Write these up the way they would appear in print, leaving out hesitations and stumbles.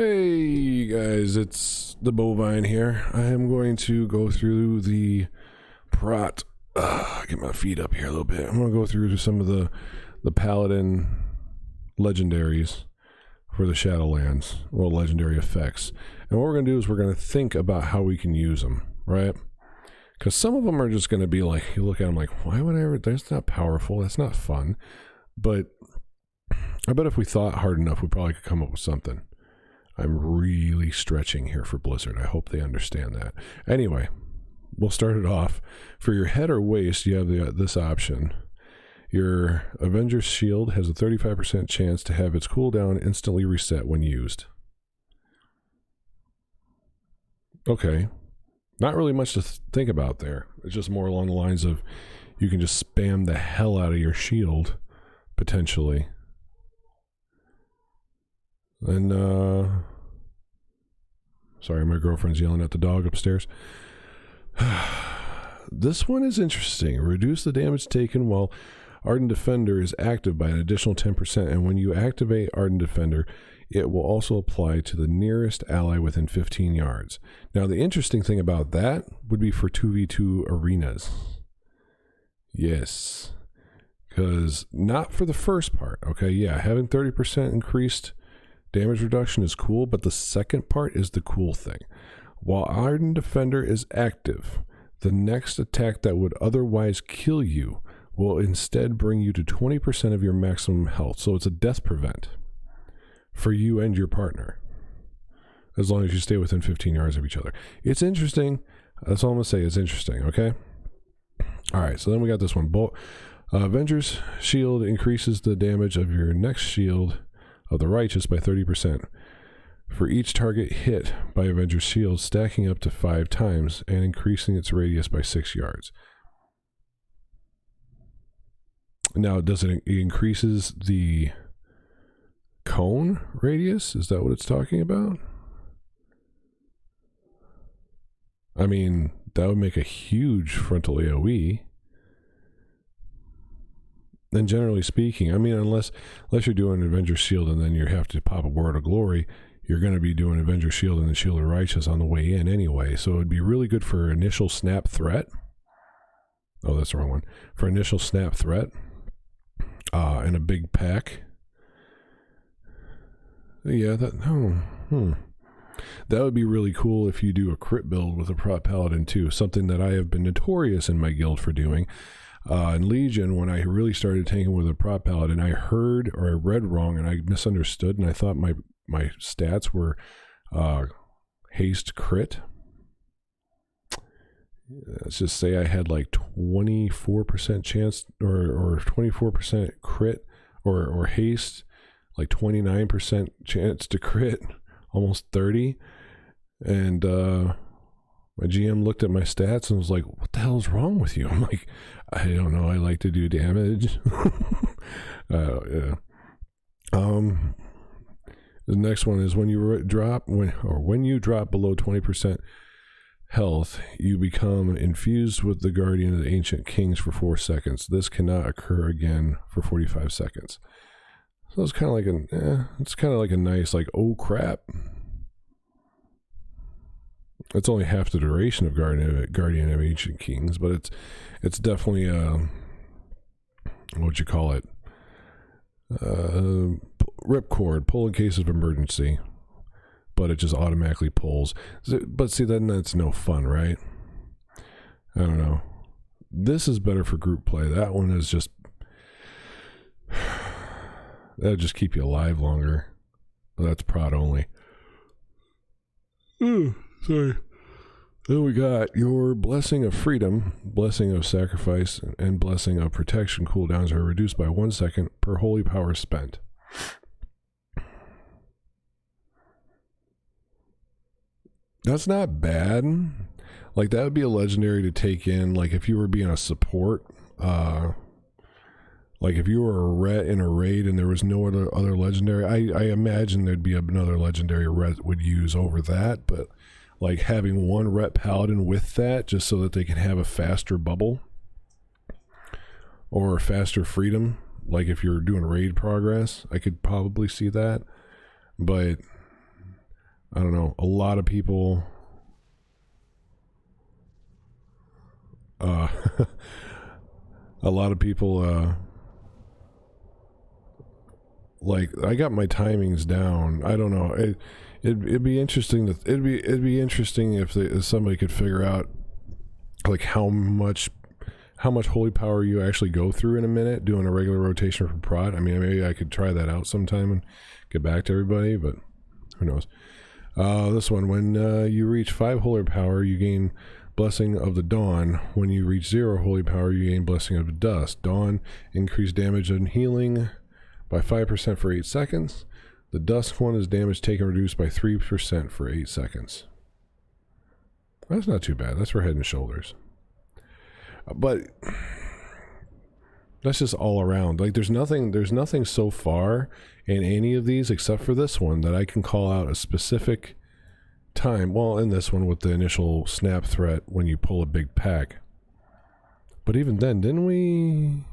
Hey guys, it's the Bovine here. I am going to go through the Prot. Get my feet up here a little bit. I'm going to go through some of the Paladin legendaries for the Shadowlands, well, legendary effects. And what we're going to do is we're going to think about how we can use them, right? Because some of them are just going to be like, you look at them like, why would I ever, that's not powerful, that's not fun. But I bet if we thought hard enough, we probably could come up with something. I'm really stretching here for Blizzard. I hope they understand that. Anyway, we'll start it off. For your head or waist, you have this option. Your Avenger's Shield has a 35% chance to have its cooldown instantly reset when used. Okay. Not really much to think about there. It's just more along the lines of you can just spam the hell out of your shield, potentially. And, sorry, my girlfriend's yelling at the dog upstairs. This one is interesting. Reduce the damage taken while Ardent Defender is active by an additional 10%, and when you activate Ardent Defender, it will also apply to the nearest ally within 15 yards. Now, the interesting thing about that would be for 2v2 arenas. Yes. Because not for the first part, okay? Yeah, having 30% increased damage reduction is cool, but the second part is the cool thing. While Ardent Defender is active, the next attack that would otherwise kill you will instead bring you to 20% of your maximum health. So it's a death prevent for you and your partner, as long as you stay within 15 yards of each other. It's interesting. That's all I'm going to say. It's interesting, okay? All right, so then we got this one. Avenger's Shield increases the damage of your next shield of the righteous by 30% for each target hit by Avenger's Shield, stacking up to 5 times and increasing its radius by 6 yards. Now, does it increases the cone radius? Is that what it's talking about? I mean, that would make a huge frontal AoE. And generally speaking, I mean, unless you're doing Avenger's Shield and then you have to pop a Word of Glory, you're going to be doing Avenger's Shield and the Shield of Righteous on the way in anyway. So it would be really good for initial snap threat. Oh, that's the wrong one. For initial snap threat and a big pack. Yeah, that would be really cool if you do a crit build with a Prot Paladin too. Something that I have been notorious in my guild for doing. In Legion, when I really started tanking with a Prot Paladin, I heard or I read wrong and I misunderstood, and I thought my stats were haste crit. Let's just say I had like 24% chance or 24% crit or haste, like 29% chance to crit, almost 30. And my GM looked at my stats and was like, what the hell is wrong with you? I'm like, I don't know. I like to do damage. Yeah. The next one is when you drop below 20% health, you become infused with the Guardian of the Ancient Kings for 4 seconds. This cannot occur again for 45 seconds. So it's kind of like a nice, like, oh crap. It's only half the duration of Guardian of Ancient Kings, but it's definitely what'd you call it? Ripcord, pull in case of emergency, but it just automatically pulls. But see, then that's no fun, right? I don't know. This is better for group play. That one is just that'll just keep you alive longer. That's Prot only. Sorry. Then we got your Blessing of Freedom, Blessing of Sacrifice, and Blessing of Protection cooldowns are reduced by 1 second per holy power spent. That's not bad. Like, that would be a legendary to take in, like, if you were being a support, like if you were a ret in a raid and there was no other legendary, I imagine there'd be another legendary ret would use over that, but like having one ret paladin with that just so that they can have a faster bubble or faster freedom, like if you're doing raid progress, I could probably see that. But I don't know, a lot of people a lot of people like, I got my timings down. I don't know. It'd be interesting to it'd be interesting if somebody could figure out like how much holy power you actually go through in a minute doing a regular rotation for Prot. I mean, maybe I could try that out sometime and get back to everybody, but who knows. This one, when you reach 5 holy power, you gain Blessing of the Dawn. When you reach 0 holy power, you gain Blessing of the Dust. Dawn, increased damage and healing by 5% for 8 seconds. The Dusk one is damage taken reduced by 3% for 8 seconds. That's not too bad. That's for head and shoulders. But that's just all around. Like, there's nothing so far in any of these except for this one that I can call out a specific time. Well, in this one with the initial snap threat when you pull a big pack. But even then, didn't we...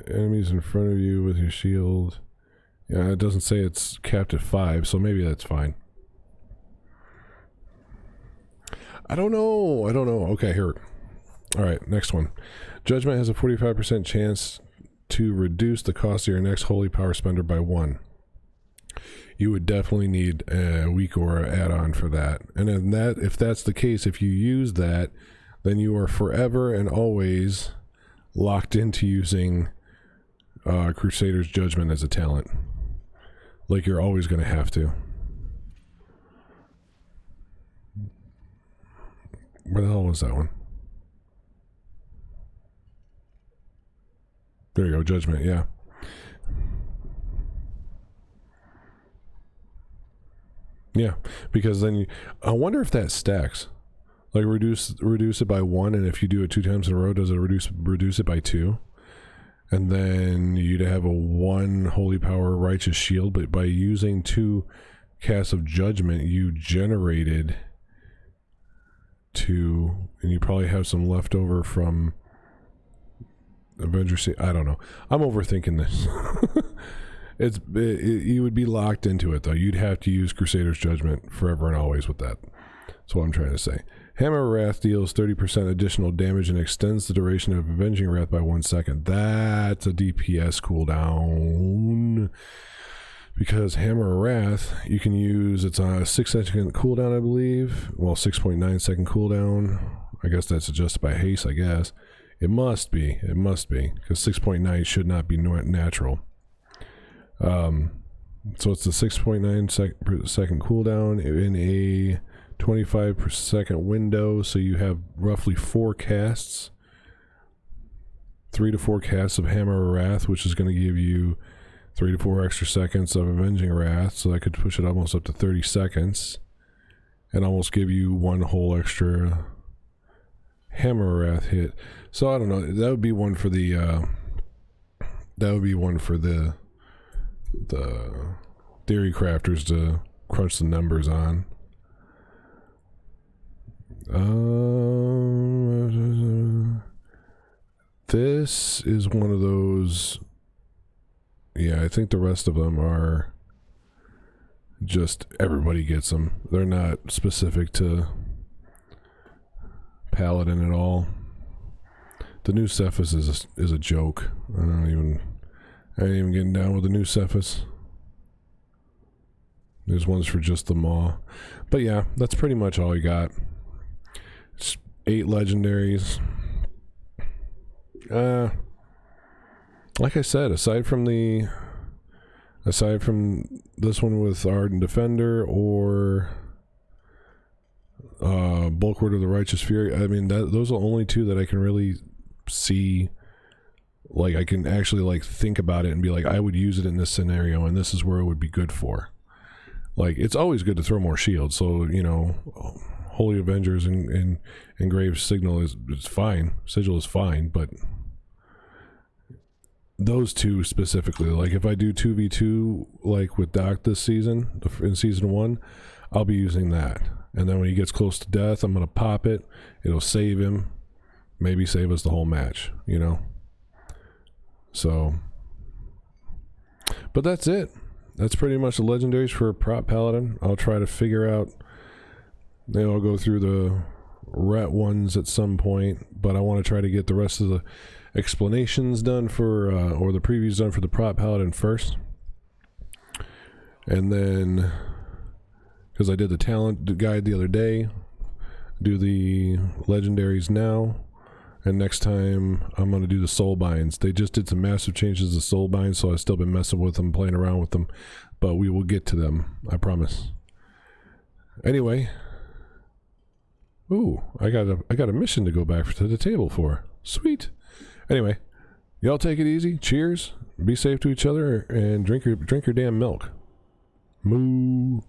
enemies in front of you with your shield. Yeah, it doesn't say it's capped at 5, so maybe that's fine. I don't know. Okay, here. Alright, next one. Judgment has a 45% chance to reduce the cost of your next holy power spender by 1. You would definitely need a weak aura add-on for that. And then that, if that's the case, if you use that, then you are forever and always locked into using Crusader's Judgment as a talent. Like, you're always going to have to. Where the hell was that one? There you go, Judgment, yeah. Yeah, because then you... I wonder if that stacks. Like, reduce it by 1, and if you do it 2 times in a row, does it reduce it by 2? And then you'd have a 1 holy power righteous shield, but by using 2 casts of judgment, you generated 2, and you probably have some left over from Avenger. I don't know. I'm overthinking this. You would be locked into it though. You'd have to use Crusader's Judgment forever and always with that. That's what I'm trying to say. Hammer of Wrath deals 30% additional damage and extends the duration of Avenging Wrath by 1 second. That's a DPS cooldown. Because Hammer of Wrath, you can use, it's on a 6-second cooldown, I believe. Well, 6.9 second cooldown. I guess that's adjusted by haste, I guess. It must be. It must be. Because 6.9 should not be natural. So it's the 6.9 second cooldown in a 25 per second window, so you have roughly 4 casts, 3 to 4 casts of Hammer of Wrath, which is going to give you 3 to 4 extra seconds of Avenging Wrath, so that could push it almost up to 30 seconds, and almost give you 1 whole extra Hammer of Wrath hit. So I don't know, that would be one for the theory crafters to crunch the numbers on. This is one of those. Yeah, I think the rest of them are just everybody gets them. They're not specific to Paladin at all. The new Cephas is a joke. I ain't even getting down with the new Cephas. There's ones for just the Maw. But yeah, that's pretty much all you got. It's 8 legendaries. Like I said, aside from this one with Ardent Defender or Bulwark of the Righteous Fury, I mean, those are the only 2 that I can really see. Like, I can actually like think about it and be like, I would use it in this scenario, and this is where it would be good for. Like, it's always good to throw more shields, so, you know, Holy Avengers and Engraved Signal is fine. Sigil is fine, but those 2 specifically, like if I do 2v2 like with Doc this season, in season 1, I'll be using that. And then when he gets close to death, I'm going to pop it. It'll save him. Maybe save us the whole match, you know? So, but that's it. that's pretty much the legendaries for Prot Paladin. I'll try to figure out, maybe I'll go through the ret ones at some point, but I want to try to get the rest of the explanations done for, or the previews done for the Prot Paladin first. And then, because I did the talent guide the other day, do the legendaries now. And next time, I'm going to do the soul binds. They just did some massive changes to soul binds, so I've still been messing with them, playing around with them. But we will get to them, I promise. Anyway. Ooh, I got a mission to go back to the table for. Sweet. Anyway, y'all take it easy. Cheers. Be safe to each other, and drink your damn milk. Moo.